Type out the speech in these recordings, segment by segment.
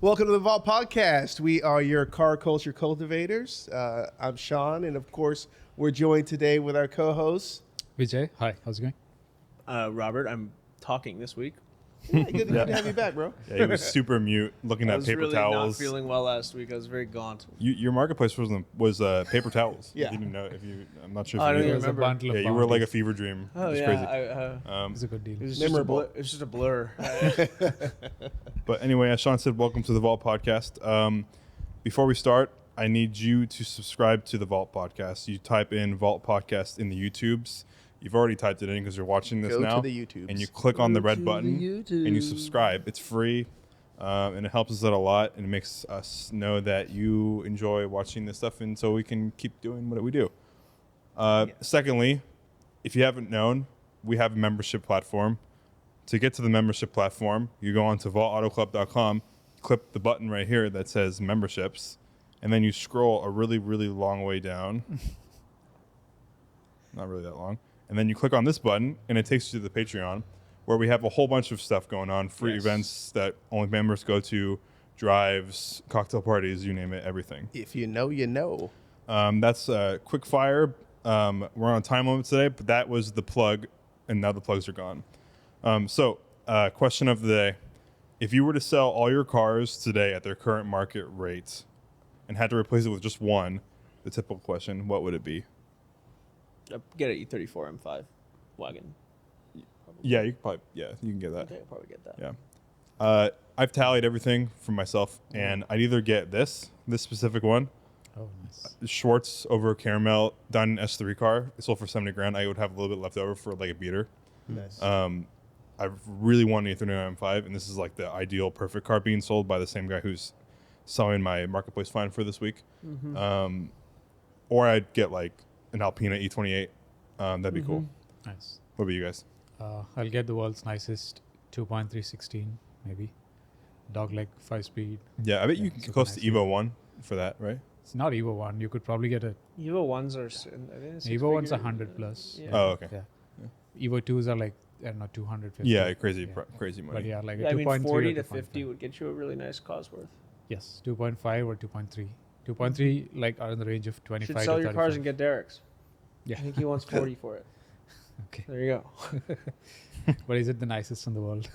Welcome to the Valt Podcast. We are your car culture cultivators. I'm Shaun, and of course, we're joined today with our co-host. Vijay, hi, how's it going? Robert, I'm talking this week. Yeah, good to have you back, bro. Yeah, he was super mute, looking at paper I was really towels. not feeling well last week. I was very gaunt. Your marketplace was paper towels. Yeah. You didn't know I'm not sure Oh, I if don't you even knew. remember. Bundle of Yeah, you were like a bounties. fever dream. Oh, It was yeah. crazy. It's a good deal. It was Memorable. It was just a blur. But anyway, as Shaun said, welcome to the Vault Podcast. Before we start, I need you to subscribe to the Vault Podcast. You type in Vault Podcast in the YouTubes. You've already typed it in because you're watching this Go now. to the YouTubes. And you click on the red to button the and you YouTube. subscribe. It's free. And it helps us out a lot, and it makes us know that you enjoy watching this stuff, and so we can keep doing what we do. Secondly, if you haven't known, we have a membership platform. To get to the membership platform, you go on to vaultautoclub.com, click the button right here that says memberships, and then you scroll a really, really long way down. Not really that long. And then you click on this button, and it takes you to the Patreon, where we have a whole bunch of stuff going on, free Yes. events that only members go to, drives, cocktail parties, you name it, everything. If you know, you know. That's quick fire. We're on a time limit today, but that was the plug, and now the plugs are gone. Question of the day. If you were to sell all your cars today at their current market rate and had to replace it with just one, the typical question, what would it be? Get an E34 M5 wagon. Yeah, you can get that. Okay, I'll probably get that. Yeah. I've tallied everything for myself, and I'd either get this specific one, Oh, nice. Schwartz over caramel, done S3 car. It sold for 70 grand. I would have a little bit left over for like a beater. Nice. I really want an E39 M5, and this is like the ideal perfect car being sold by the same guy who's selling my marketplace find for this week. Or I'd get like an Alpina E28. That'd be cool. Nice. What about you guys? I'll get the world's nicest 2.316, maybe. Dogleg 5-speed. Yeah, I bet you Yeah, can get super close to nice. Evo 1 for that, right? It's not Evo 1. You could probably get a Evo 1s are... I think it's Evo 1's six-figure. 100 plus. Yeah. Oh, okay. Yeah. Evo 2s are like, I don't know, 250. Yeah, crazy, Yeah. crazy money. But yeah, like Yeah, a I mean, 2.3 40 or to 2.5. 50 would get you a really nice Cosworth. Yes, 2.5 or 2.3. 2.3 like are in the range of 25 Should to sell your 35. cars and get Derek's. Yeah. I think he wants 40 for it. Okay. There you go. But is it the nicest in the world?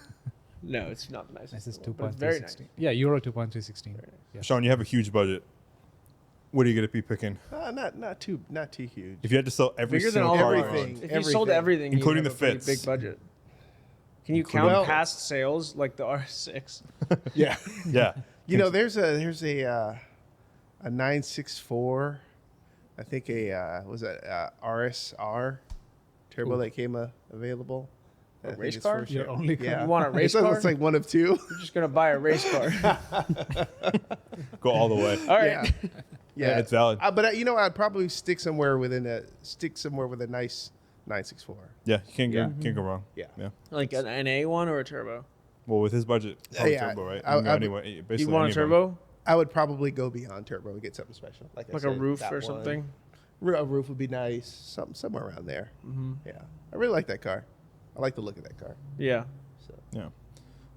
No, it's not the nicest. Nicest in the world, but it's very nice. 2.316. Yeah, Euro 2.316. Very nice. Yeah. Sean, you have a huge budget. What are you going to be picking? Not too huge. If you had to sell every Bigger than single all car, of Everything. ours. If you sold everything, you'd Including have the a pretty fits. big budget. Can you Including count the past sales like the R6? Yeah. yeah. You know, there's a 964. I think RSR turbo Ooh. that came available. I think race it's car? first Your year. only car? Yeah. You want a race It car? looks like one of two. You're just gonna buy a race car. Go all the way. All right. Yeah. Yeah, it's valid. But you know, I'd probably stick somewhere with a nice 964. Yeah, you can't go, Yeah. can't go wrong. Yeah. Yeah. Like an A one or a turbo? Well, with his budget, probably Yeah, turbo, right? I- You can go I- anyway, You basically want a any of them. turbo? I would probably go beyond turbo and get something special, like I Like a said, roof that or one. something? A roof would be nice, somewhere around there. Mm-hmm. Yeah, I really like that car. I like the look of that car. Yeah. So. Yeah,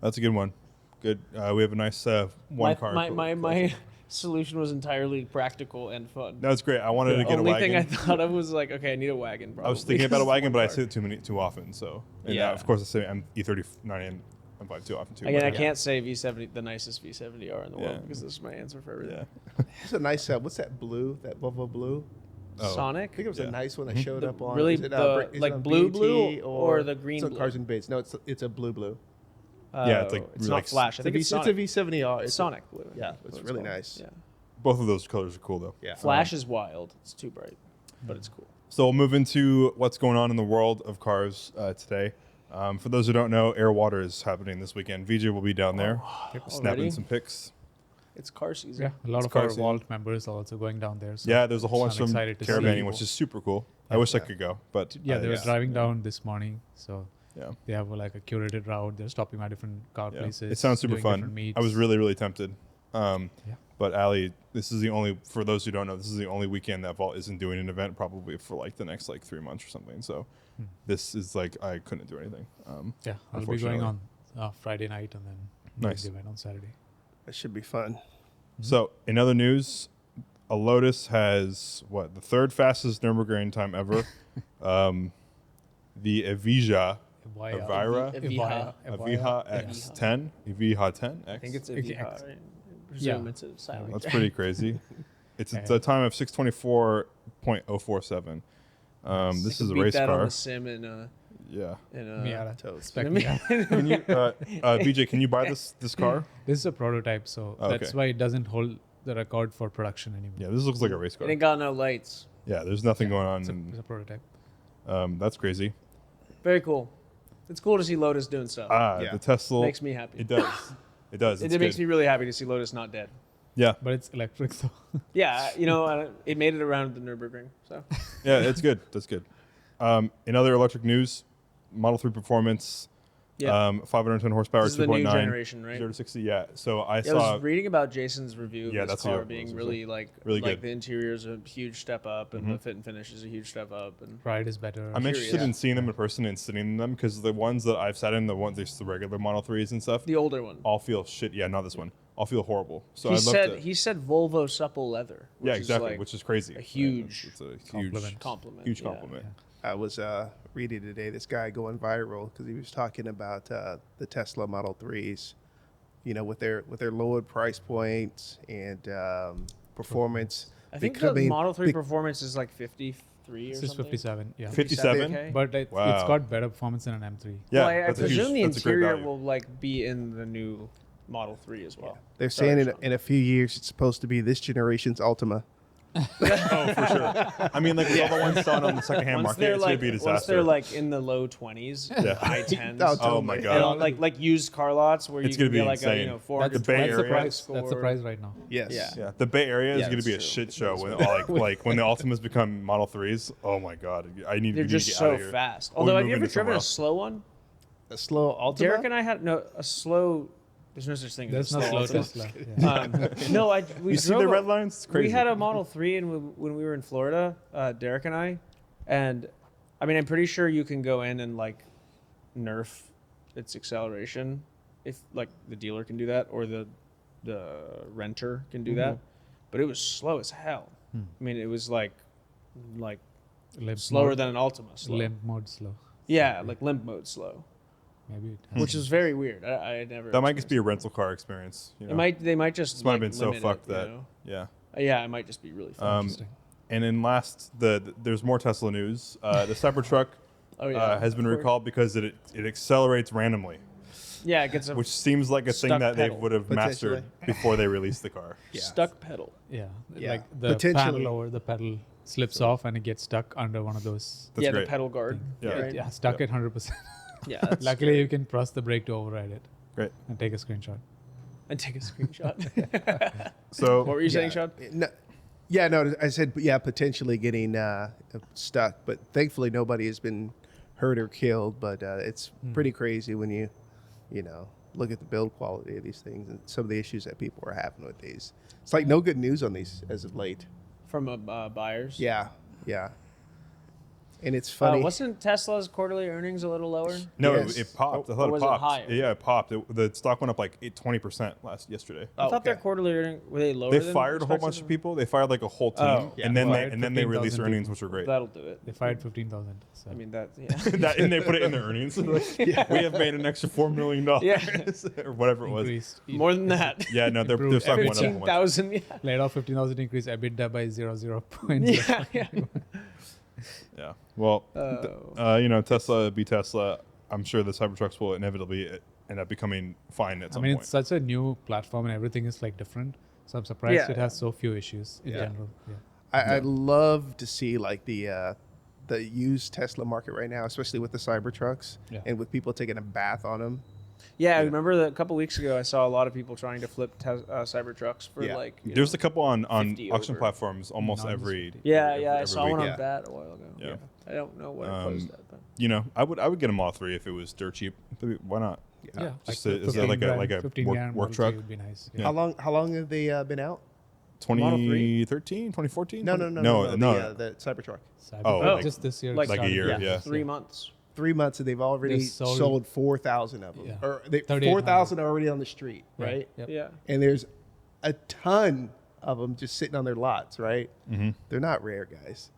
that's a good one. Good. We have a nice one car. My solution was entirely practical and fun. That was great. I wanted to The get a only wagon. thing I thought of was like, okay, I need a wagon. Probably. I was thinking about a It's wagon, one but I car. say it too often. So, and Yeah. of course, I say I'm E39 and M5 too often too. Again, but I can't say V70, the nicest V70R in the Yeah. world, because this is my answer for everything. Yeah. It's a nice. What's that blue? That Volvo blue? Oh. Sonic? I think it was Yeah. a nice one that Mhm. showed up on. really is it, the- is it like on blue BT blue or the green it's on blue? Cars and Bids. No, it's a blue. Yeah, it's like it's really not like Flash. I think it's Sonic. a V70R. It's Sonic blue. Yeah, That's it's what really called. nice. Yeah. Both of those colors are cool though. Yeah. Flash is wild. It's too bright, but it's cool. So we'll move into what's going on in the world of cars today. For those who don't know, Air Water is happening this weekend. Vijay will be down there snapping Already? some pics. It's car season. Yeah, a lot It's of car our season. Vault members are also going down there. So Yeah, there's a whole I'm bunch of them excited to see caravanning, people. which is super cool. I wish I could go, but Yeah, they were yeah. driving down this morning, so Yeah. they have like a curated route. They're stopping at different car Yeah. places. It sounds super doing fun. different meets. I was really, really tempted. Yeah. But Ali, this is the only, for those who don't know, this is the only weekend that Vault isn't doing an event probably for like the next like 3 months or something. So this is like, I couldn't do anything. Yeah, I'll be going on Friday night and then doing Nice. the event on Saturday. That should be fun. So, in other news, a Lotus has the third fastest Nürburgring time ever. The Evija, Evija. X10, Evija 10 X. I think it's Okay, Evija. X. Right? I presume Yeah. it's a silent. That's pretty crazy. It's a time of 6:24.047. This is a Beat race that on car. the sim in Yeah. Miata. Totes. Spec Miata. Can you, Vijay, can you buy this car? This is a prototype, so Okay. that's why it doesn't hold the record for production anymore. Yeah, this looks like a race It car. ain't got no lights. Yeah, there's nothing going on. It's And, a prototype. that's crazy. Very cool. It's cool to see Lotus doing stuff. Yeah. The Tesla. Makes me happy. It does. It does. It It's makes good. me really happy to see Lotus not dead. Yeah. But it's electric, so Yeah, it made it around the Nürburgring. So Yeah, it's good. That's good. In other electric news, Model 3 performance, yeah, 510 horsepower, this is the new 2.9, generation, right? 0 to 60. Yeah. So I Yeah, I saw. was reading about Jason's review of Yeah, this that's car what I being was really Really like good. the interior is a huge step up and Mhm. the fit and finish is a huge step up and ride is better. I'm interested curious. in seeing them in person and sitting in them because the ones that I've sat in, the regular Model 3s and stuff, the older one. all feel shit. Yeah, not this one. All feel horrible. So he I'd love said to. he said Volvo supple leather. Which Yeah, is exactly. like Which is crazy. a huge It's a huge compliment. compliment. Huge yeah. compliment. I was reading today this guy going viral because he was talking about the Tesla Model 3s, with their lowered price points and performance. I think the becoming Model 3 big- performance is like 53 or This is something. 57, yeah. 57? Okay. But it's Wow. got better performance than an M3. Yeah, well, I that's a huge- presume the that's a great interior value. will like be in the new Model 3 as well. They're Sorry, saying Shaun. in a few years it's supposed to be this generation's Ultima. Oh, for sure. I mean, like with all the ones selling on the secondhand Once market, they're it's like gonna be a disaster. once they're like in the low 20s, Yeah. high 10s. Oh my And god. on, like used car lots where It's you gonna can be get like a insane. 400 The Bay That's the Area price. That's the price right now. Yes. Yeah. Yeah, the Bay Area is Yeah, going to be a that's shit true. show when the Ultimas become Model 3s. Oh my god, They're we need just to get so out of here. fast. Or Although we have move you ever into somewhere driven a else. slow one? A slow Ultima. Derek and I had a slow. There's no such thing. There's as no a slow Ultima. Tesla. Yeah. No, we You see drove the a- red lines? It's crazy. We had a Model 3 when we were in Florida, Derek and I, and I mean, I'm pretty sure you can go in and like nerf its acceleration if like the dealer can do that or the renter can do that, but it was slow as hell. Hmm. I mean, it was like Limp slower mode, than an Ultima. Slow. limp mode slow. Yeah, like limp mode slow, Maybe it has. which is very weird. I never. That might just be a experienced rental car experience. You know? They might just This might have like, been so limit fucked it, you that- know? Yeah. Yeah, it might just be really fun. Interesting. And then there's more Tesla news. The Cybertruck Oh yeah, has been of course. recalled because it accelerates randomly, Yeah, it gets a which seems like a thing stuck that they pedal, would have mastered before they released the car. Yeah. stuck pedal. Yeah. Yeah. Like the Potentially. panel over the pedal slips off and it gets stuck under one of those. That's yeah, great. the pedal guard. Yeah. right? Yeah, stuck Yeah. at 100%. Yeah, that's Luckily, great. you can press the brake to override it Great. and take a screenshot. And take a screenshot. So What were you saying, Shaun? No, yeah, no, I said, yeah, potentially getting stuck, but thankfully nobody has been hurt or killed. But it's pretty crazy when you look at the build quality of these things and some of the issues that people are having with these. It's like no good news on these as of late. From buyers? Yeah, yeah. And it's funny. Wasn't Tesla's quarterly earnings a little lower? no, Yes. it popped. I Or thought was it it popped. higher? Yeah, it popped. The stock went up like 20% yesterday. I thought their okay. quarterly earnings, were they lower They than fired a whole bunch expected? of people. They fired like a whole team, Oh, yeah. and then Fired they released 15,000 earnings, people. which were great. That'll do it. They fired 15,000. So. I mean, that, yeah. And they put it in their earnings. Like, we have made an extra $4 million, Yeah. or whatever it was. Increased. More than that. Yeah, no, their Improved stock went up a whole bunch. 15,000, yeah. Laid off 15,000, increase EBITDA by 0.0 points. Yeah, yeah. Yeah. Well, Oh. Tesla be Tesla. I'm sure the Cybertrucks will inevitably end up becoming fine at I some mean, point. it's such a new platform and everything is like different. So I'm surprised Yeah. it has so few issues in Yeah. general. Yeah. I'd love to see like the used Tesla market right now, especially with the Cybertrucks Yeah. and with people taking a bath on them. Yeah, I remember that a couple weeks ago I saw a lot of people trying to flip Cybertrucks for Yeah. like. There's a couple on 50 auction over. platforms almost Non- every. Yeah, every- yeah, I every saw week. one Yeah. on that a while ago. Yeah. I don't know what it closed at, but I would get a Model 3 if it was dirt cheap. Why not? Yeah. Just like is there 15 like grand, a 15 work grand work Model truck? 3 would be nice. Yeah. How long have they been out? Model 2013, 2014? No, no. the Cybertruck. Cybertruck Oh, like- just this year. like like a year, yeah. 3 months. 3 months and they've already They've sold- sold 4,000 of them. Yeah. Or 3,800. 4,000 are already on the street, Yeah. right? Yep. Yeah. And there's a ton of them just sitting on their lots, right? Mm-hmm. They're not rare, guys.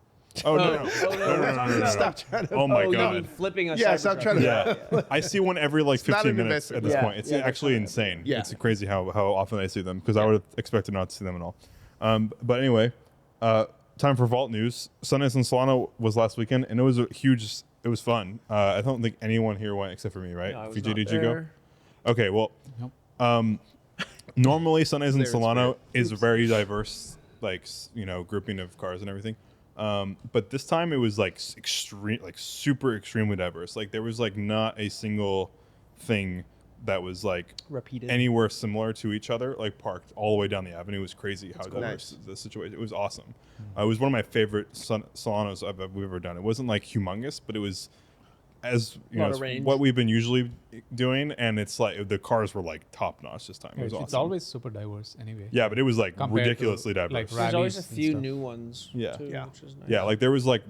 Oh no! Oh, no. Stop trying to. Oh my You mean god! flipping a Yeah, stop Cybertruck. trying to. Yeah, I see one every like not 15 an minutes investment. at this Yeah. point. It's Yeah, they're actually fine. insane. Yeah. It's crazy how often I see them because I would have expected not to see them at all. But anyway, time for Vault news. Sundays in Solana was last weekend, and it was a huge. It was fun. I don't think anyone here went except for me, right? No, I was Vijay, not did you go? there. Okay, well, Nope. normally Sundays in There, it's Solana weird. is a very diverse, like grouping of cars and everything. But this time it was like extreme, like super extremely diverse. Like there was like not a single thing that was like Repeated. anywhere similar to each other, like parked all the way down the avenue. It was crazy how cool. diverse Nice. the situation. It was awesome. It was one of my favorite Solanas we've ever done. It wasn't like humongous, but it was as Lot of it's range. what we've been usually doing, and it's like the cars were like top notch this time. It was It's awesome. always super diverse anyway. Yeah, but it was like Compared to, ridiculously diverse. like, There's always a rallies and few stuff. new ones. Yeah. Too, Yeah. Which is nice. Yeah, like there was like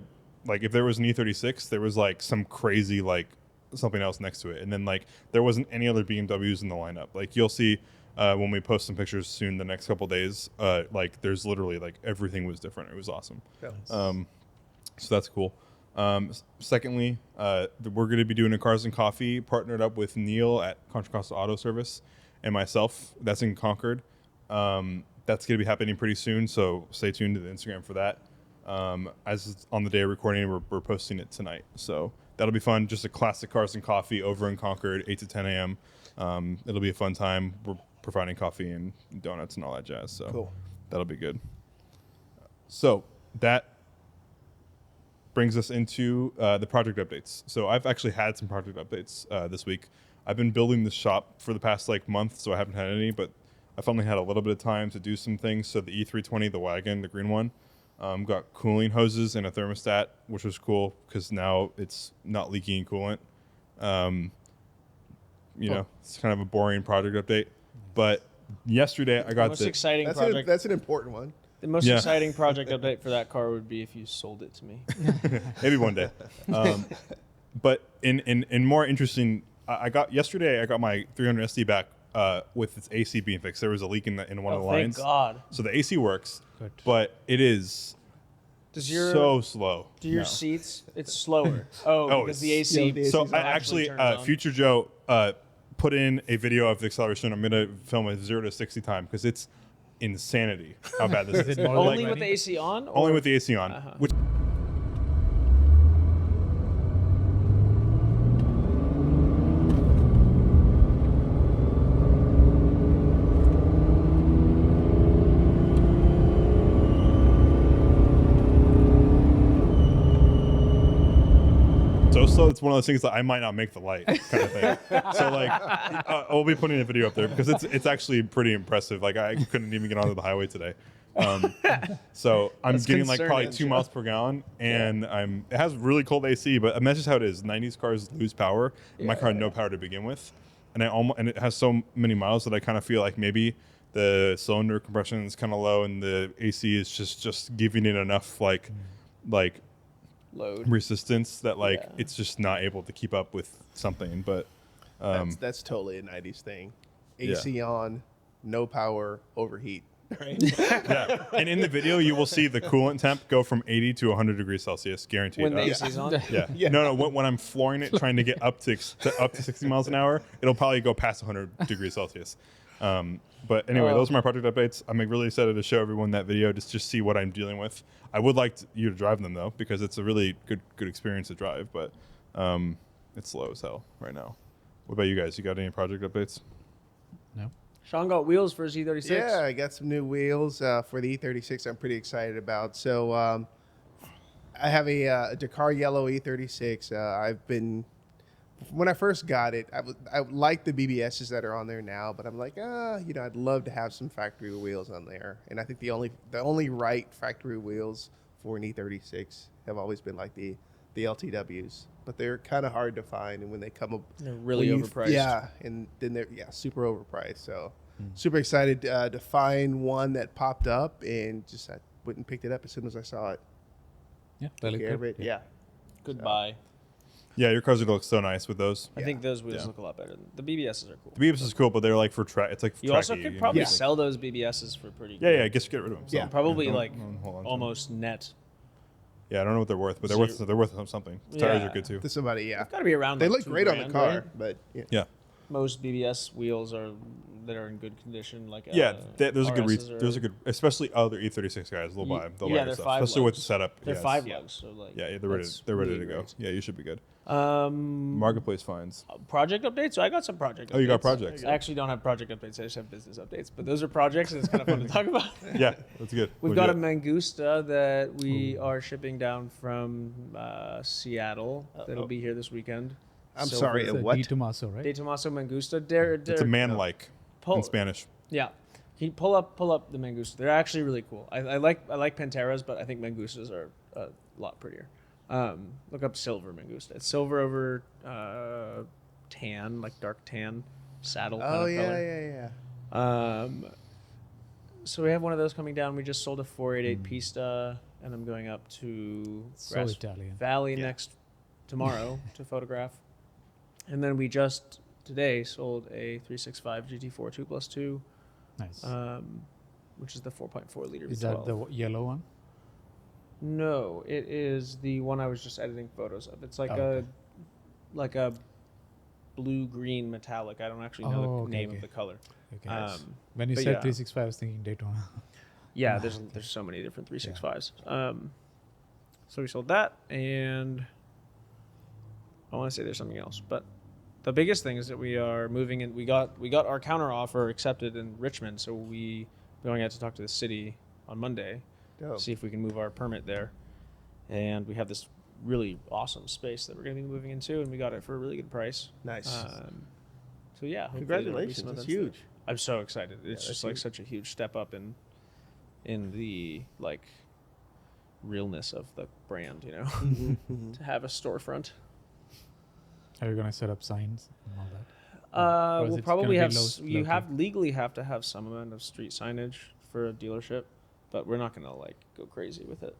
if there was an E36, there was like some crazy like something else next to it, and then like there wasn't any other BMWs in the lineup. Like you'll see when we post some pictures soon, the next couple days, like there's literally like everything was different. It was awesome. So that's cool. Secondly, we're going to be doing a Cars and Coffee partnered up with Neil at Contra Costa Auto Service and myself. That's in Concord. That's going to be happening pretty soon, so stay tuned to the Instagram for that. As it's on the day of recording, we're posting it tonight, so that'll be fun. Just a classic Cars and Coffee over in Concord, 8 to 10 a.m. It'll be a fun time. We're providing coffee and donuts and all that jazz, so Cool. that'll be good. So that brings us into the project updates. So I've actually had some project updates this week. I've been building the shop for the past like month, so I haven't had any, but I finally had a little bit of time to do some things. So the E320, the wagon, the green one, got cooling hoses and a thermostat, which was cool because now it's not leaking coolant. It's kind of a boring project update. But yesterday I The got most the exciting That's project. that's an important one. The most Yeah. exciting project update for that car would be if you sold it to me. maybe one day. But in more interesting, I got my 300 SD back with its AC being fixed. There was a leak in one of the thank lines. God. So the AC works, Good. but it is Does your so slow. do your now. seats? It's slower. Oh, Oh, because the it's- AC. Yeah, the AC So is I on. actually, turns on. Future Joe put in a video of the acceleration. I'm gonna film a 0 to 60 time because it's insanity how bad this is. it more Only like- with the AC on. Only or- with the AC on, Uh-huh. which. So slow, it's one of those things that I might not make the light kind of thing. So like, I'll be putting a video up there because it's actually pretty impressive. Like I couldn't even get onto the highway today. So I'm That's getting like probably concerning, 2 miles per gallon, and it has really cold AC. But that's just how it is. 90s cars lose power. And my car had no power to begin with, and and it has so many miles that I kind of feel like maybe the cylinder compression is kind of low, and the AC is just giving it enough like load. resistance that like Yeah. it's just not able to keep up with something. But That's totally a 90s thing. Yeah. AC on, no power, overheat. Right? yeah, and in the video you will see the coolant temp go from 80 to 100 degrees Celsius, guaranteed. When the AC's on. Yeah. Yeah. No. When I'm flooring it, trying to get up to 60 miles an hour, it'll probably go past 100 degrees Celsius. But anyway, those are my project updates. I'm like, really excited to show everyone that video, just see what I'm dealing with. I would like you to drive them though, because it's a really good experience to drive. But it's slow as hell right now. What about you guys? You got any project updates? No. Sean got wheels for his E36. Yeah, I got some new wheels for the E36 I'm pretty excited about. So I have a Dakar Yellow E36. When I first got it, I like the BBSs that are on there now, but I'm like, I'd love to have some factory wheels on there. And I think the only right factory wheels for an E36 have always been like the LTWs, but they're kind of hard to find, and when they come up, They're really when overpriced. Yeah, and then they're super overpriced. So super excited to find one that popped up, and just I went and picked it up as soon as I saw it. Yeah. Really Care of good. it. Yeah. Goodbye. Yeah, your cars are gonna look so nice with those. I think those wheels Yeah. look a lot better. The BBSs are cool. The BBS is cool, but they're like for track. It's like You also tracky, could know? probably Yeah. sell those BBSs for pretty. Yeah, good. yeah. I guess get rid of them. Yeah. Probably don't- like don't hold on to them. almost net. Yeah, I don't know what they're worth, but they're worth something. The tires are good too. To somebody, yeah. Got to be around. They like look great on the $2,000, car, right? but yeah. Yeah, Most BBS wheels are that are in good condition. Like yeah. There's a good. RSs There's a good, especially other E36 guys. They'll Ye- buy. They'll yeah, buy they're your stuff, 5 especially with the lugs. setup. They're yes. 5 lugs, so like Yeah, they're ready. that's They're ready really to go. great. Yeah, you should be good. Um, Marketplace finds. project updates. So I got some project. Oh, you got updates. projects. I actually don't have project updates. I just have business updates. But those are projects, and it's kind of fun to talk about. Yeah, that's good. We've What'd got a you Mangusta that we are shipping down from Seattle. That'll be here this weekend. I'm So sorry, It's a a what? Di Tommaso, right? De Tomaso Mangusta. It's a man-like in Spanish. Yeah. Can you pull up the Mangusta? They're actually really cool. I like Panteras, but I think Mangustas are a lot prettier. Look up silver Mangusta. It's silver over tan, like dark tan saddle kind Oh of yeah, color. yeah. So we have one of those coming down. We just sold a 488 Pista, and I'm going up to So Grass Italian. Valley Yeah. tomorrow to photograph. And then we just today sold a 365 GT4 2+2, Nice. which is the 4.4 liter Is V12. that the yellow one? No, it is the one I was just editing photos of. It's like Oh, a blue green metallic. I don't actually know Oh, the okay, name okay. of the color. Okay. When you but said yeah. 365, I was thinking Daytona. Yeah, there's so many different 365s. So we sold that, and I want to say there's something else, but the biggest thing is that we are moving in. We got our counter offer accepted in Richmond, so we're going out to talk to the city on Monday, Dope. see if we can move our permit there, and we have this really awesome space that we're going to be moving into, and we got it for a really good price. Nice. So yeah, hopefully there'll be Congratulations. some That's events there. huge. I'm so excited. It's that's just like huge. such a huge step up in the like realness of the brand, you know, Mm-hmm. to have a storefront. Are you going to set up signs and all that? Or is We'll it probably gonna have be you local? have legally have to have some amount of street signage for a dealership, but we're not gonna like go crazy with it.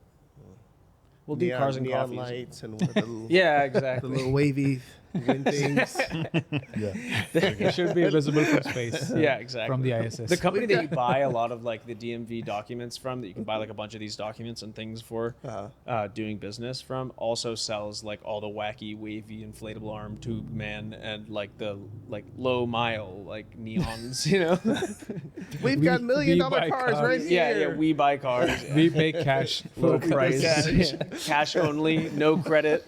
We'll do cars and neon coffees. lights and with the little, Yeah, the exactly. little wavy wind things. Yeah. It should be visible from space. Yeah, exactly. From the ISS. The company that you buy a lot of like the DMV documents from, that you can buy like a bunch of these documents and things for doing business from, also sells like all the wacky wavy inflatable arm tube man and like the like low mile like neons, you know. We've got $1 million buy cars cars. right Yeah, here. yeah, we buy cars. We pay cash. Low for price, cash. cash only, no credit.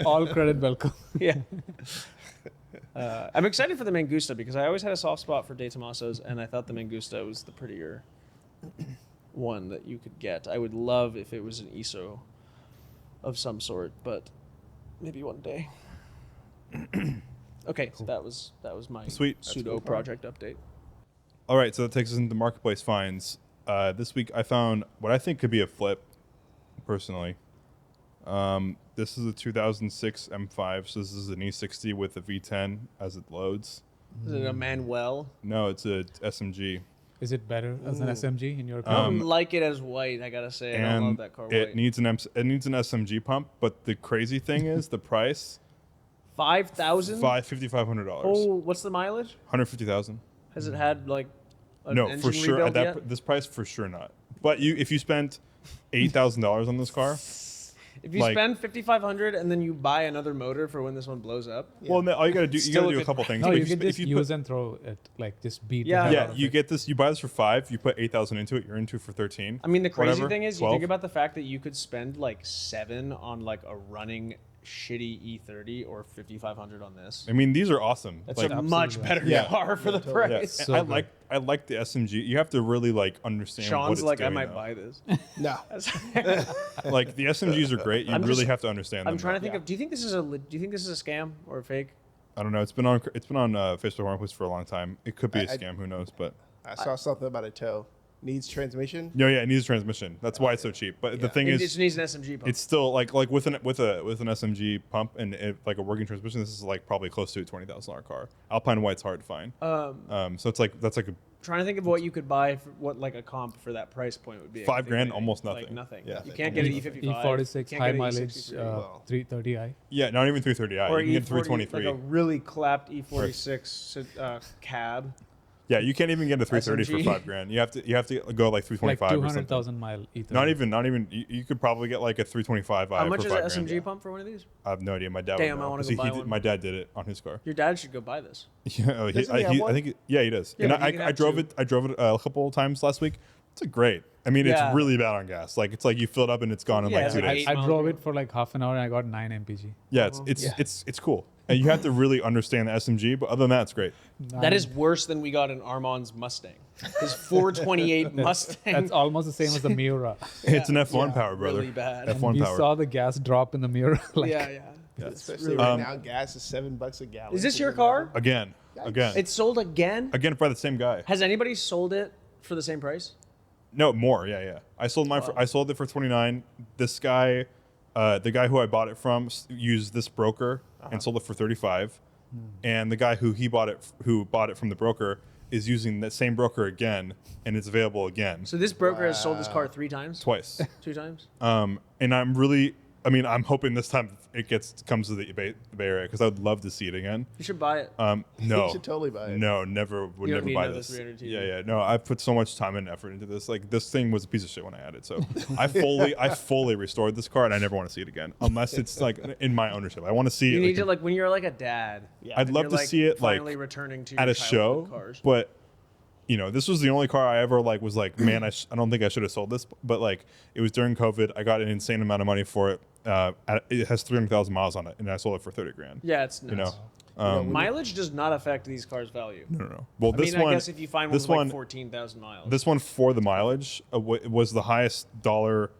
All credit welcome. Yeah. I'm excited for the Mangusta because I always had a soft spot for De Tomasos, and I thought the Mangusta was the prettier one that you could get. I would love if it was an ESO of some sort, but maybe one day. Okay, so that was my Sweet. pseudo project update. All right, so that takes us into marketplace finds. This week I found what I think could be a flip, personally. This is a 2006 M5, so this is an E60 with a V10 as it loads. Is it a Manuel? No, it's a SMG, Is it better as an SMG in your I opinion? don't like it as white. I gotta say, I don't love and that car it white. needs an SMG pump. But the crazy thing is the price $5,000. $5,500, Oh, what's the mileage? 150,000. Has it had like an No, engine for sure rebuild at that yet? this price for sure not. But if you spent $8,000 on this car, If you like- spend $5,500 and then you buy another motor for when this one blows up, well, no, all you gotta do Still a a good couple things. No, But you if can just if use and throw it, like just beat Yeah. the hell yeah, out of you it. get this. You buy this for $5,000. You put $8,000 into it. You're into it for 13. I mean, the crazy Whatever, thing is, you 12. think about the fact that you could spend like $7,000 on like a running shitty E30 or $5,500 on this. I mean, these are awesome. That's Like, a much better Yeah. car for the totally. yeah, price. So I good. like the SMG. You have to really like understand. what Sean's it's like, I doing, might though. buy this. No. Like the SMGs are great. You I'm really just- have to understand them. I'm trying to though. think of. Do you think this is a scam or a fake? I don't know. It's been on Facebook Marketplace for a long time. It could be a I- scam. Who knows? But I saw something about a tow. Needs transmission. no, yeah, it needs a transmission. That's why it's so cheap. But the Yeah. thing It is, just needs an SMG pump. it's still like with an SMG pump and like a working transmission. This is like probably close to a $20,000 car. Alpine White's hard to find. So it's like that's like a trying to think of what you could buy for what like a comp for that price point would be. $5,000, almost Like nothing. nothing. Yeah. You can't get an E55. E46 can't high get an mileage, E63. Well. 330i. Yeah, not even 330i. Or You can get E40, 323. like a really clapped E46 cab. Yeah, you can't even get a 330 for SMG. $5,000. You have to go like 325 Like or something. 200,000 mile E30. Not even. You could probably get like a 325i How much for is an $5,000. SMG pump for one of these? I have no idea. My dad. Damn, would know, I wanna 'cause go buy did- one. My dad did it on his car. Your dad should go buy this. Yeah, Doesn't he have I one? think. Yeah, he does. Yeah, and but you can I have drove two. it. I drove it a couple of times last week. It's a great. I mean, Yeah. it's really bad on gas. Like it's like you fill it up and it's gone in Yeah, like it's 2 like days. 8 I miles drove per it for like half an hour and I got 9 mpg. Yeah, Yeah. it's cool. And you have to really understand the SMG, but other than that, it's great. That is worse than we got in Armand's Mustang. His 428 Mustang. That's almost the same as the Miura. It's an F1 Yeah, power, brother. really bad. F1 We power. saw the gas drop in the Miura. Like, yeah, yeah. Yeah. Especially really- right now, gas is $7 a gallon. Is this Can your you car? imagine? Again. It's sold again? Again by the same guy. Has anybody sold it for the same price? No, more. Yeah. I sold mine. I sold it for 29. This guy, the guy who I bought it from, used this broker and sold it for 35. And the guy who bought it from the broker is using that same broker again, and it's available again So this broker has sold this car 3 times? twice. 2 times? And I'm hoping this time it comes to the Bay Area because I would love to see it again. You should buy it. No, You should totally buy it. No, never would You never don't need buy another this. 300 TV. Yeah. No, I've put so much time and effort into this. Like this thing was a piece of shit when I had it. So I fully restored this car, and I never want to see it again unless it's like in my ownership. I want to see You it. need to like when you're like a dad. I'd and love you're, to like, see it like finally returning to at your a show, childhood cars. but this was the only car I ever was like, man, I don't think I should have sold this, but like it was during COVID. I got an insane amount of money for it. It has 300,000 miles on it, and I sold it for $30,000. Yeah, it's nuts. Mileage does not affect these cars' value. No. Well, I this mean, one, I guess if you find one this with like one, 14,000 miles. this one for the mileage was the highest dollar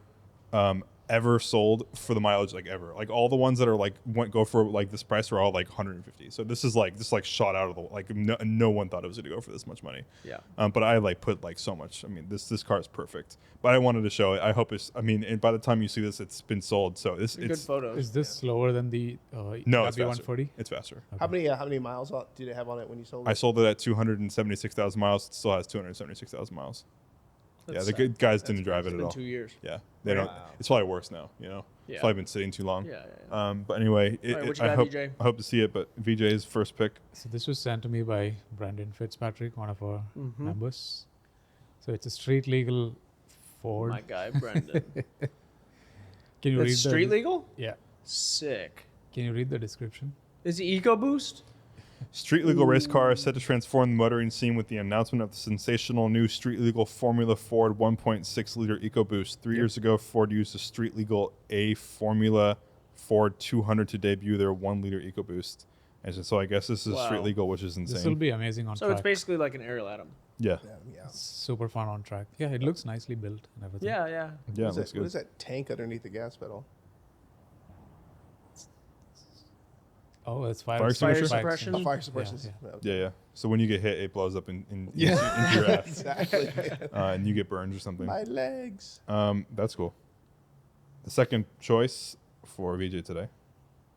ever sold for the mileage like ever. Like all the ones that are like go for like this price are all like 150. So this is like shot out of the like no one thought it was going to go for this much money. Yeah. But I like put like so much. I mean this car is perfect. But I wanted to show it. I hope it's. I mean, and by the time you see this, it's been sold. So Good it's photos. Is this slower than the no, it's faster. W140? It's faster. How many miles did it have on it when you sold it? I sold it at 276,000 miles. It still has 276,000 miles. That's the sad. good guys didn't drive It's it at been all. 2 years. Yeah, they don't. Wow. It's probably worse now. Yeah. It's probably been sitting too long. Yeah. But anyway, All right, what you I got, hope Vijay? I hope to see it. But Vijay's first pick. So this was sent to me by Brandon Fitzpatrick, one of our members. So it's a street legal Ford. My guy, Brendan. Can you read It's the street legal? Yeah. Sick. Can you read the description? Is it EcoBoost? Street legal race car is set to transform the motoring scene with the announcement of the sensational new street legal Formula Ford 1.6 liter EcoBoost. 3 years ago, Ford used a street legal A Formula Ford 200 to debut their 1 liter EcoBoost. And so I guess this is street Wow. legal, which is This will insane. be amazing on So track. it's basically like an Ariel Atom. Yeah. Yeah. Super fun on track. Yeah, it looks nicely built and everything. Yeah. Yeah, What it is, looks that, what is good. that tank underneath the gas pedal? Oh, it's fire, Fire Fire extinguisher? suppression? Oh, fire suppression. yeah. Okay. Yeah. So when you get hit, it blows up into your ass. Exactly. And you get burned or something. My legs. That's cool. The second choice for VJ today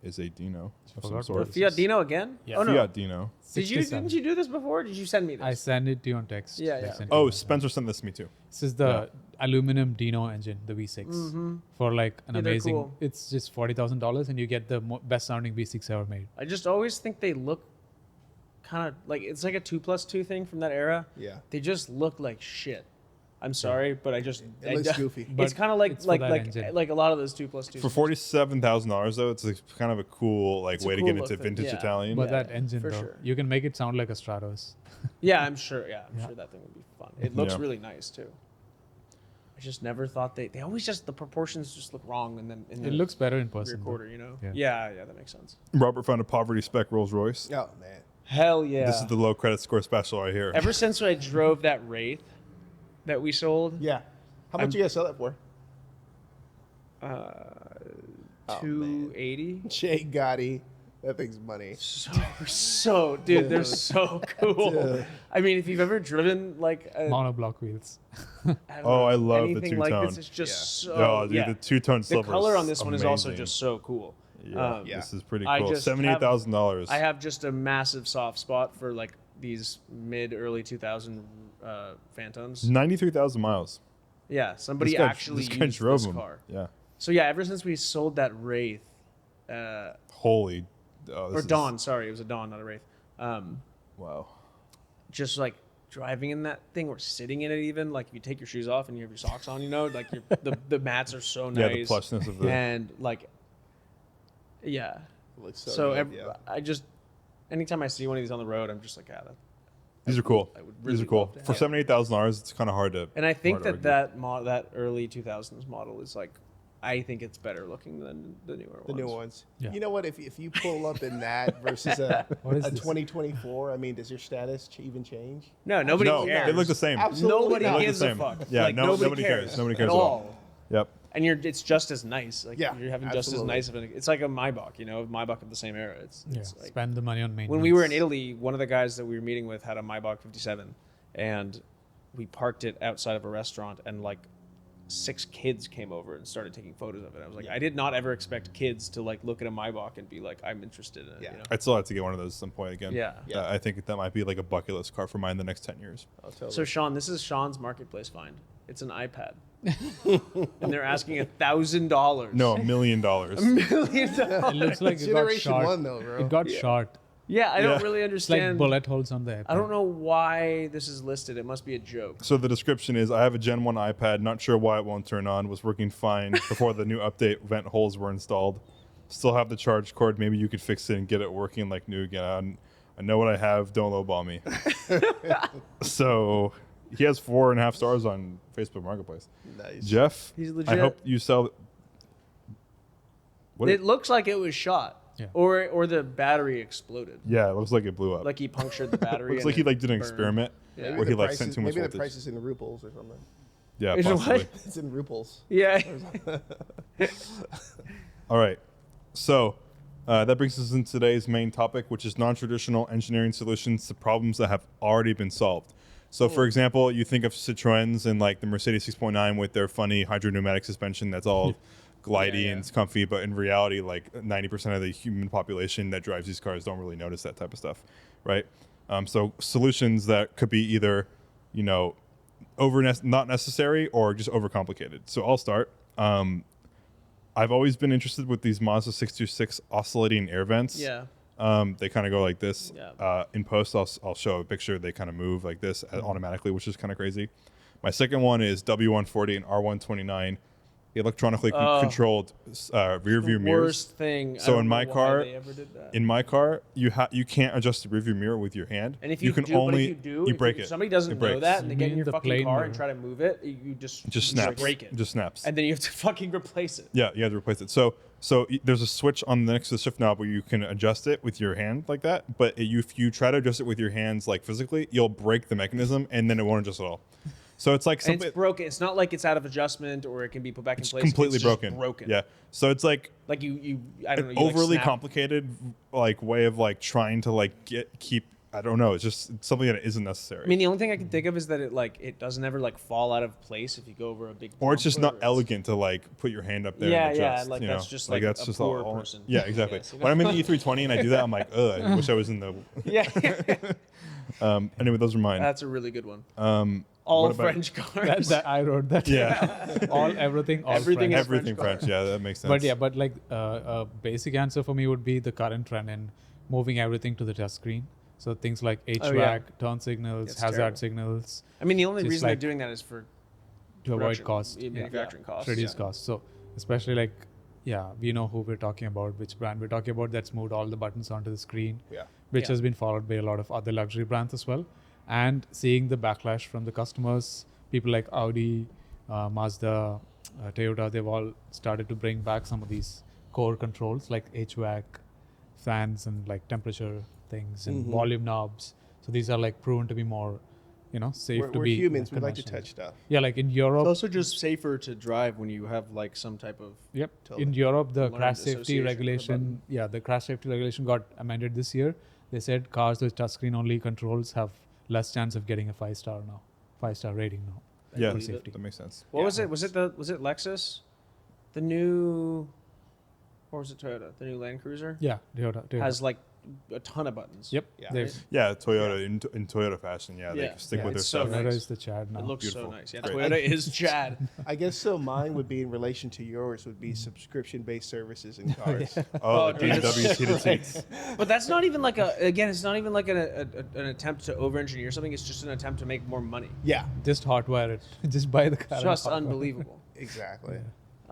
is a Dino of some Forgot sort. what Fiat Dino again? Yeah. Oh no. Fiat Dino. Didn't you do this before? Did you send me this? I sent it to you on text. Yeah, I yeah. sent it Oh, on- Spencer sent this to me too. This is the aluminum Dino engine, the V6, for like an Yeah, they're amazing. cool. It's just $40,000, and you get the best sounding V6 ever made. I just always think they look kind of like it's like a 2+2 thing from that era. Yeah. They just look like shit. I'm sorry, but I just It looks goofy. It's But kind of like it's for that engine. like a lot of those 2+2s. For $47,000 though, it's kind of a cool It's a way to cool get look into thing, vintage yeah. Italian. But Yeah, that engine, for though, sure. you can make it sound like a Stratos. Yeah, I'm sure. Yeah, I'm Yeah. sure that thing would be fun. It looks Yeah. really nice too. I just never thought they always just the proportions just look wrong and then in It the looks better in rear person. though. quarter, you know. Yeah. Yeah, that makes sense. Robert found a poverty spec Rolls Royce. Oh man. Hell yeah. This is the low credit score special right here. Ever since I drove that Wraith that we sold, Yeah. How much you guys sell that for? uh, Oh, 280. Jay Gotti. That thing's money. So, dude, they're so cool. Dude. I mean, if you've ever driven like a, Monoblock wheels. I don't Oh, know, I love the anything like two-tone. this, it's just Yeah. so. Oh, dude, yeah. the two-tone The silver. color on this one is also amazing. just so cool. Yeah, Yeah. this is pretty I cool. just $78,000. I have just a massive soft spot for like these mid early 2000 Phantoms. 93,000 miles. Yeah, somebody This guy- actually this guy used drove this them. car. Yeah. So yeah, ever since we sold that Wraith, Holy. Oh, or this is- Dawn, sorry, it was a Dawn, not a Wraith. Wow. Just like driving in that thing or sitting in it, even like if you take your shoes off and you have your socks on, like the mats are so Yeah, nice. the plushness of the. And like, yeah. It looks So good, yeah. I just, anytime I see one of these on the road, I'm just like, These are cool. I would These really are cool. love to For have $78,000, it's kind of hard to. And I think hard to that argue. that early 2000s model is like, I think it's better looking than the newer ones. The new ones. Yeah. You know what? If you pull up in that versus a What is this? 2024, I mean, does your status even change? No, nobody No, cares. they look the same. Absolutely Nobody not. They look gives the a same. fuck. Yeah, Like, nobody cares. Nobody cares at all. Yep. And it's just as nice. Like Yeah, you're having just as absolutely. nice of an. It's like a Maybach, Maybach of the same era. It's Yeah, like, spend the money on maintenance. when we were in Italy, one of the guys that we were meeting with had a Maybach 57, and we parked it outside of a restaurant, and like 6 kids came over and started taking photos of it. I was like, I did not ever expect kids to like look at a Maybach and be like, I'm interested in it. Yeah. I'd still have to get one of those at some point again. Yeah. Yeah. I think that might be like a bucket list car for mine the next 10 years. I'll tell So you. Shaun, this is Shaun's marketplace find. It's an iPad, and they're asking $1,000. No, $1 million. It looks like It's it got Generation shot. 1 though, bro. It got shot. Yeah, I don't Yeah. really It's like understand. bullet holes on the I don't know why this is listed. It must be a joke. So the description is: I have a Gen 1 iPad. Not sure why it won't turn on. Was working fine before the new update. Vent holes were installed. Still have the charge cord. Maybe you could fix it and get it working like new again. I know what I have. Don't lowball me. So he has 4.5 stars on Facebook Marketplace. Nice. Jeff, He's I legit. hope you sell. What? It looks like it was shot, Yeah. or the battery exploded. Yeah, it looks like it blew up. Like he punctured the battery. Looks and like he it like did an burned. experiment Yeah. where he like sent too much maybe voltage. the price is in ruples or something. Yeah, Is it possibly. what? It's in ruples. Yeah. All right. So that brings us into today's main topic, which is non-traditional engineering solutions to problems that have already been solved. So, for example, you think of Citroens and like the Mercedes 6.9 with their funny hydropneumatic suspension that's all glidey Yeah, and it's comfy, but in reality, like 90% of the human population that drives these cars don't really notice that type of stuff, right? So solutions that could be either, not necessary or just overcomplicated. So I'll start. I've always been interested with these Mazda 626 oscillating air vents. Yeah. They kind of go like this. Yeah. In post, I'll show a picture. They kind of move like this automatically, which is kind of crazy. My second one is W140 and R129 electronically controlled rear view mirrors. Worst thing. So I don't in my know why car- they ever did that. In my car, you can't adjust the rear view mirror with your hand. And if you, can do, only but if you do, break if it. somebody doesn't It know breaks. that and they You get in mean your the fucking plane car mirror. and try to move it, you just snaps. break it. Just snaps. And then you have to fucking replace it. Yeah, you have to replace it. So there's a switch on the next to the shift knob where you can adjust it with your hand like that. But if you try to adjust it with your hands like physically, you'll break the mechanism and then it won't adjust at all. So it's like And something it's broken. It's not like it's out of adjustment or it can be put back in place. completely it's just broken. broken. Yeah. So it's like Like you I don't know. an You like overly snap- complicated like way of like trying to like keep. I don't know. It's just something that isn't necessary. I mean, the only thing I can think of is that it doesn't ever like fall out of place if you go over a big. or it's just bumper, not elegant to like put your hand up there. Yeah, and yeah, adjust, like you that's know? just like a poor person. Yeah, exactly. Yes. When I'm in the E320 and I do that, I'm like, ugh, I wish I was in the. Yeah, Anyway, those are mine. that's a really good one. What All about- French cars. that I wrote that. Yeah, everything. Everything French. is everything French French. Yeah, that makes sense. But yeah, but like a basic answer for me would be the current trend in moving everything to the touch screen. So things like HVAC, Oh, yeah. turn signals, It's hazard terrible. signals I mean, the only Just reason like- they're doing that is for to avoid production, cost, manufacturing costs. reduce yeah. costs. So especially like, we know who we're talking about, which brand we're talking about. That's moved all the buttons onto the screen, Yeah. which Yeah. has been followed by a lot of other luxury brands as well. And seeing the backlash from the customers, people like Audi, Mazda, Toyota, they've all started to bring back some of these core controls like HVAC, fans, and like temperature things and Mhm. volume knobs. So these are like proven to be more, safe We're, to we're be. humans. We like to conventional. touch stuff. Yeah, like in It's Europe. also just safer to drive when you have like some type of. Yep. Totally. In Europe, the Learned crash safety association with the regulation, the crash safety regulation got amended this year. They said cars with touchscreen only controls have less chance of getting a 5-star now, 5-star rating now. yeah, believe it. safety. that makes sense. What Yeah. was it? Was it Lexus? The new, or was it Toyota? The new Land Cruiser Yeah, Toyota. has like a ton of buttons. Yep. Yeah. There's Yeah, Toyota in Toyota fashion. Yeah, Yeah. they stick yeah, with their it's so stuff. Toyota nice. is the Chad now. It looks Beautiful. so nice. Yeah, Great. Toyota is Chad. I guess so. Mine would be in relation to yours would be subscription-based services in cars. Oh, Oh, dude, that's BMW heated right. seats. But that's not even like it's not even like an attempt to over-engineer something. It's just an attempt to make more money. Yeah, Just hotwire it. Just buy the car. and Just hotwire it. unbelievable. exactly.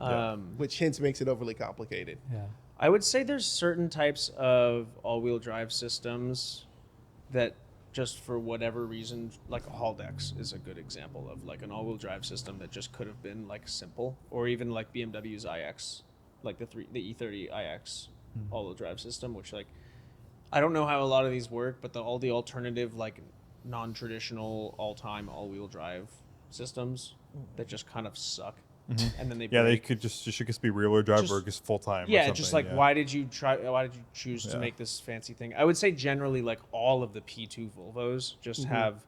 Yeah. Which hence makes it overly complicated. Yeah. I would say there's certain types of all-wheel drive systems that just for whatever reason, like a Haldex is a good example of like an all-wheel drive system that just could have been like simple, or even like BMW's iX, like the E30 iX all-wheel drive system, which like I don't know how a lot of these work, but all the alternative like non-traditional all-time all-wheel drive systems that just kind of suck. And then they Yeah, they break. could should just be rear-wheel drive Just- or just full-time. or Yeah, something, just like yeah. why did you choose to Yeah. make this fancy thing? I would say generally like all of the P2 Volvos just have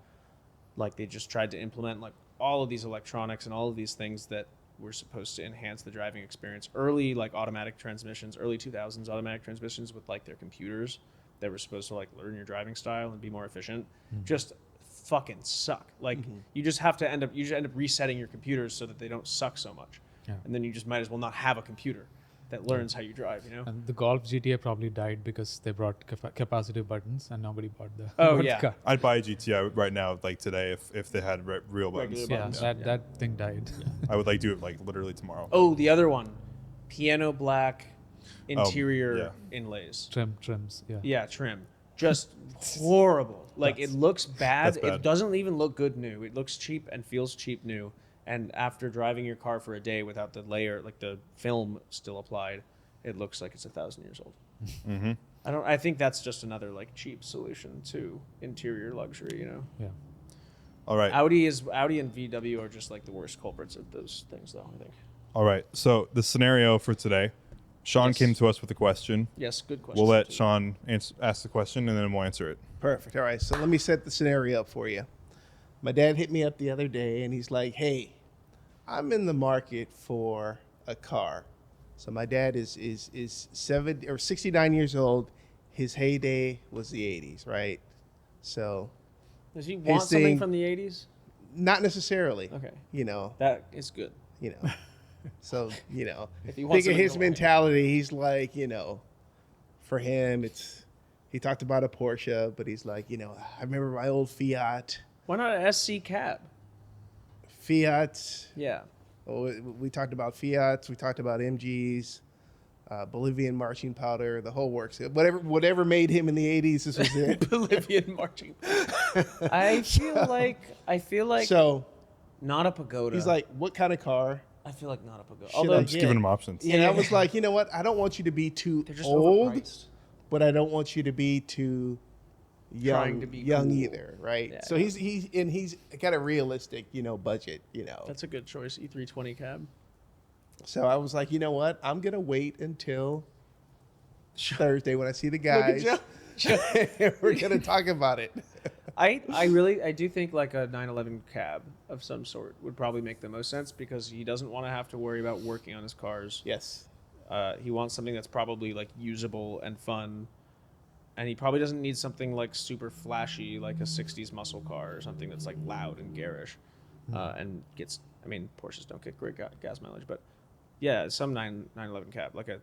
like they just tried to implement like all of these electronics and all of these things that were supposed to enhance the driving experience. Early like automatic transmissions, early 2000s automatic transmissions with like their computers that were supposed to like learn your driving style and be more efficient. Just fucking suck. Like you just end up resetting your computers so that they don't suck so much. Yeah. And then you just might as well not have a computer that learns how you drive, you know? And the Golf GTA probably died because they brought capacitive buttons and nobody bought the. Oh, bought the yeah. car. I'd buy a GTI right now, like today, if they had real buttons. Regular Yeah, buttons. that thing died. I would like do it like literally tomorrow. Oh, the other one. Piano black interior yeah. inlays. Trims. Yeah. Yeah, trim. Just horrible. Like it looks bad. That's bad. It doesn't even look good new. It looks cheap and feels cheap new. And after driving your car for a day without the layer, like the film still applied, it looks like it's 1,000 years old. Mm-hmm. I think that's just another like cheap solution to interior luxury, you know. Yeah. All right. Audi and VW are just like the worst culprits of those things though, I think. All right. So the scenario for today, Shaun Yes. came to us with a question. Yes, good question. We'll let too. Shaun ask the question, and then we'll answer it. Perfect. All right. So let me set the scenario up for you. My dad hit me up the other day and he's like, hey, I'm in the market for a car. So my dad is 69 years old. His heyday was the 80s, right? So Does he want something thing- from the 80s? not necessarily. Okay. You know, That is good. you know. So, you know, If he wants think of something his to like. mentality. He's like, you know, for him, he talked about a Porsche, but he's like, you know, I remember my old Fiat. Why not an SC cab? Fiat. Yeah. Oh, we talked about Fiats. We talked about MGs, Bolivian marching powder, the whole works. Whatever made him in the 80s, this was it. Bolivian marching. I feel like So not a pagoda. he's like, what kind of car? I feel like not a pagoda. Should Although I Just get? giving him options. And I was like, you know what? I don't want you to be too they're just old, overpriced. but I don't want you to be too Trying to be young cool. either, right? Yeah. So he's got a realistic, budget, That's a good choice. E320 cab. So I was like, you know what? I'm gonna wait until Thursday when I see the Look at guys. Joe. We're gonna talk about it. I do think like a 911 cab of some sort would probably make the most sense because he doesn't want to have to worry about working on his cars. Yes. He wants something that's probably like usable and fun, and he probably doesn't need something like super flashy like a 60s muscle car or something that's like loud and garish, and gets. I mean, Porsches don't get great gas mileage, but yeah, some 911 cab like a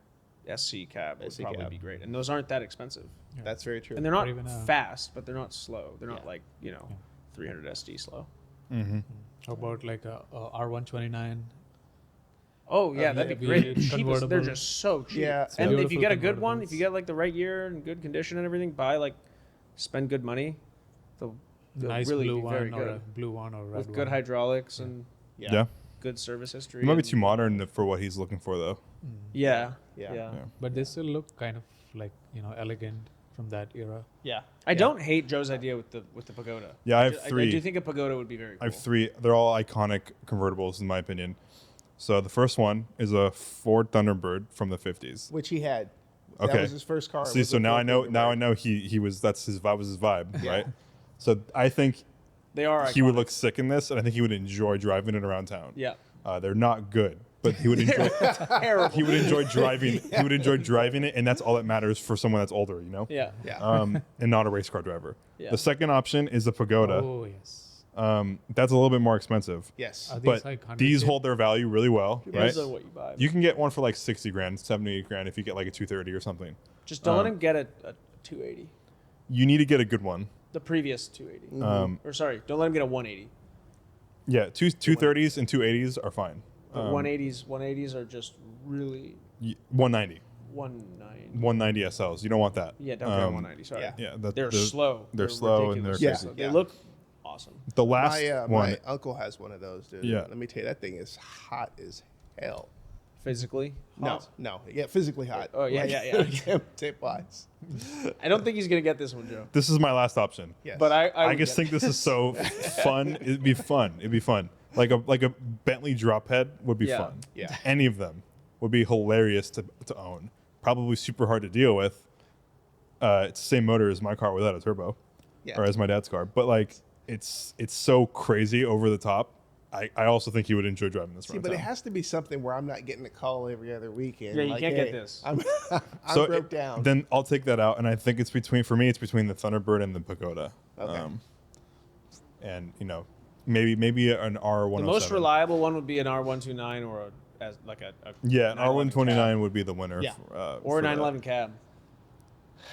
SC cab would SC probably cab. be great, and those aren't that expensive, That's very true. and they're not Or even a- fast, but they're not slow. They're not Yeah. like 300 SD slow. Mm-hmm. How about like a R129? Oh yeah, that'd be yeah, great. yeah, Cheapest, they're convertible. just so cheap. Yeah. And if you Beautiful get a good one, if convertibles. you get like the right year and good condition and everything, spend good money. They'll Nice really blue be very one or a good blue one or red with one. good hydraulics and Yeah. good service history. It might be and- too modern for what he's looking for, though. Yeah, Yeah. yeah. But they still look kind of like elegant from that era. Yeah. I don't hate Joe's idea with the pagoda. Yeah, I have I three. do think a pagoda would be very cool. I have three. They're all iconic convertibles, in my opinion. So the first one is a Ford Thunderbird from the 50s. Which he had. Okay. That was his first car. See, was so a now I Ford know. Thunderbird. Now I know he was. That's his vibe. Was his vibe, Yeah. right? So I think They are. he would iconic. look sick in this, and I think he would enjoy driving it around town. Yeah. They're not good, but he would enjoy. Terrible. He would enjoy driving. He would enjoy driving it, and that's all that matters for someone that's older, you know. Yeah. Yeah. And not a race car driver. Yeah. The second option is the Pagoda. Oh yes. That's a little bit more expensive, Yes. Are these but like 100K? these hold their value really well, right? Depends on what you buy. You can get one for like 60 grand, 70 grand if you get like a 230 or something. Just don't let him get a 280. You need to get a good one. The previous 280. Mm-hmm. Or sorry, don't let him get a 180. Yeah, 230s and 280s are fine. But 180s are just really 190, 190. 190 SLs. You don't want that. Yeah, don't get a 190. Sorry. yeah. Yeah, They're slow. They're slow and they're ridiculous. crazy. They Yeah. look awesome. The last one. My uncle has one of those, dude. Yeah. Let me tell you, that thing is hot as hell. Physically. No, hot. no, yeah, phically hot. Oh, yeah, yeah. Tip wise. I don't think he's gonna get this one, Joe. This is my last option. Yes. But I I would just get think this is so fun. It'd be fun. It'd be fun. Like a Bentley drop head would be Yeah. fun. Yeah. Any of them would be hilarious to own. Probably super hard to deal with. It's the same motor as my car without a turbo, Yeah. or as my dad's car. But like, it's so crazy over the top. I also think he would enjoy driving this. See, around but it town. has to be something where I'm not getting a call every other weekend. Yeah, you like, can't get hey, this. I'm So broke down. Then I'll take that out, and I think it's between it's between the Thunderbird and the Pagoda. Okay. And maybe an R107. The most reliable one would be an R129 or a Yeah, an 911 R129 cab. would be the winner. Yeah. Or a 911 cab.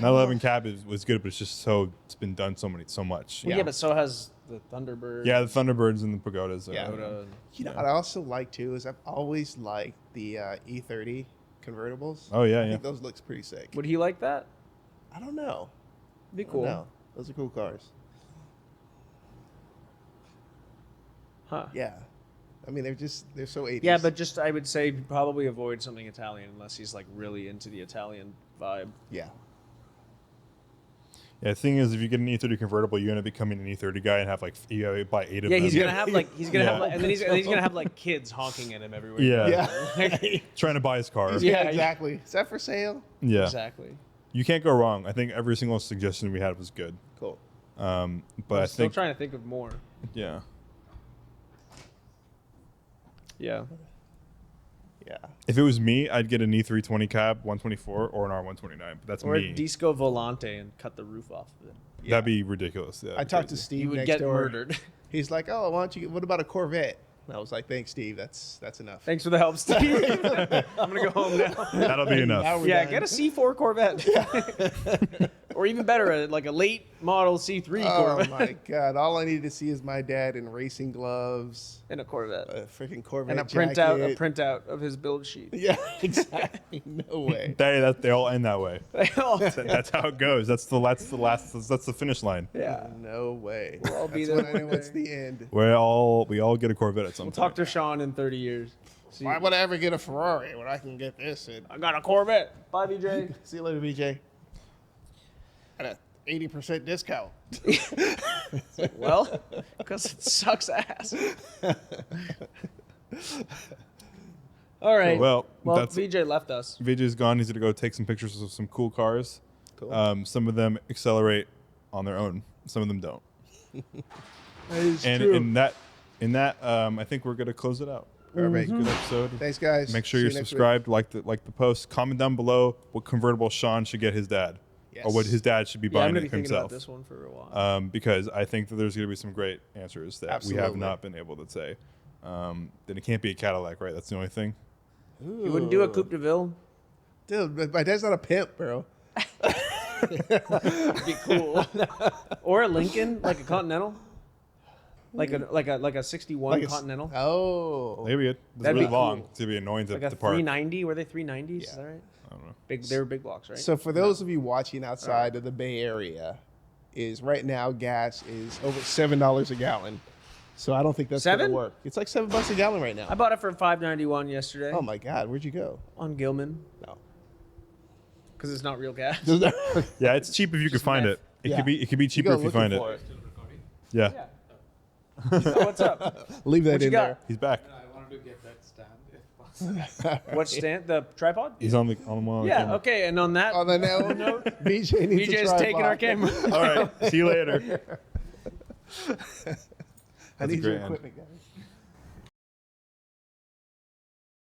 911 cab was good, but it's been done so much. Well, yeah, but so has the Thunderbird. Yeah, the Thunderbirds and the Pagodas. Yeah. Toyota. You know what I also like too is I've always liked the E30 convertibles. Oh yeah, I yeah. think those looks pretty sick. Would he like that? I don't know. Be I cool. don't know. Those are cool cars. Huh. Yeah. I mean, they're so 80s. Yeah, but just I would say probably avoid something Italian unless he's like really into the Italian vibe. yeah. Yeah, the thing is, if you get an E30 convertible, you end up becoming an E30 guy and have like you gotta buy 8 of Yeah, them. he's gonna have like Yeah. and then he's gonna have like kids honking at him everywhere. Yeah. Yeah. Trying to buy his car. Yeah, Yeah, exactly. Is that for sale? Yeah. Exactly. You can't go wrong. I think every single suggestion we had was good. Cool. But I'm I still think trying to think of more. yeah. Yeah. Yeah. If it was me, I'd get an E320 cab, 124, or an R129. But that's Or me. a Disco Volante and cut the roof off of it. Yeah. That'd be ridiculous. Yeah, I that'd be talked to crazy. Steve You would next get door. murdered. He's like, "Oh, why don't you? What about a Corvette?" And I was like, "Thanks, Steve. That's enough." Thanks for the help, Steve. I'm gonna go home now. That'll be enough. Now we're Yeah, done. get a C4 Corvette. Or even better, like a late model C3 Oh Corvette. my God! All I need to see is my dad in racing gloves, And a Corvette. a freaking Corvette And a jacket. printout of his build sheet. Yeah, exactly. No way. They all end that way. Oh, That's how it goes. That's the finish line. yeah. No way. We'll all be That's there when I know one it's day. the end. We all get a Corvette at some We'll time. talk to Shaun in 30 years. See, Why would I ever get a Ferrari when I can get this? And I got a Corvette. Bye, BJ. see you later, VJ. At a 80% discount. Well, because it sucks ass. All right. Well, Well, that's BJ left us. Vijay's gone. He's gonna go take some pictures of some cool cars. Cool. Some of them accelerate on their own. Some of them don't. That is And true. in that, I think we're gonna close it out. Perfect. Good episode. Thanks, guys. Make sure See you're you next week. subscribed. Like the post. Comment down below what convertible Shaun should get his dad, or what Yes. his dad should be Yeah, I'm buying going to it be thinking about himself. this one for a while. Because I think that there's going to be some great answers that we have Absolutely. not been able to say. Then it can't be a Cadillac, right? That's the only thing. You wouldn't do a Coupe de Ville? Dude, but my dad's not a pimp, bro. It'd be cool. Or a Lincoln, like a Continental? Like a 61 Like a Continental? Oh. Maybe it's That'd really be long cool. to be annoying to, Like a to park. 390? Were they 390s? Is Yeah. that right? I don't know. They were big blocks, right? So for those of you watching outside of the Bay Area, is right now gas is over $7 a gallon. So I don't think that's $7? gonna work. It's like $7 a gallon right now. I bought it for $5.91 yesterday Oh my God, where'd you go? on Gilman No. because it's not real gas. Yeah, it's cheap if you can find meth. it. It Yeah. could be cheaper go if you looking find it. for it. Yeah. Yeah. Oh, what's up? Leave that What you in got? He's back. I wanted to get that stand if possible. What stand? The tripod? He's on the one. on the Yeah. camera. Okay. And on that, On the note, BJ needs BJ's a taking our tripod. camera. All right. See you later. I a need great your end. equipment, guys.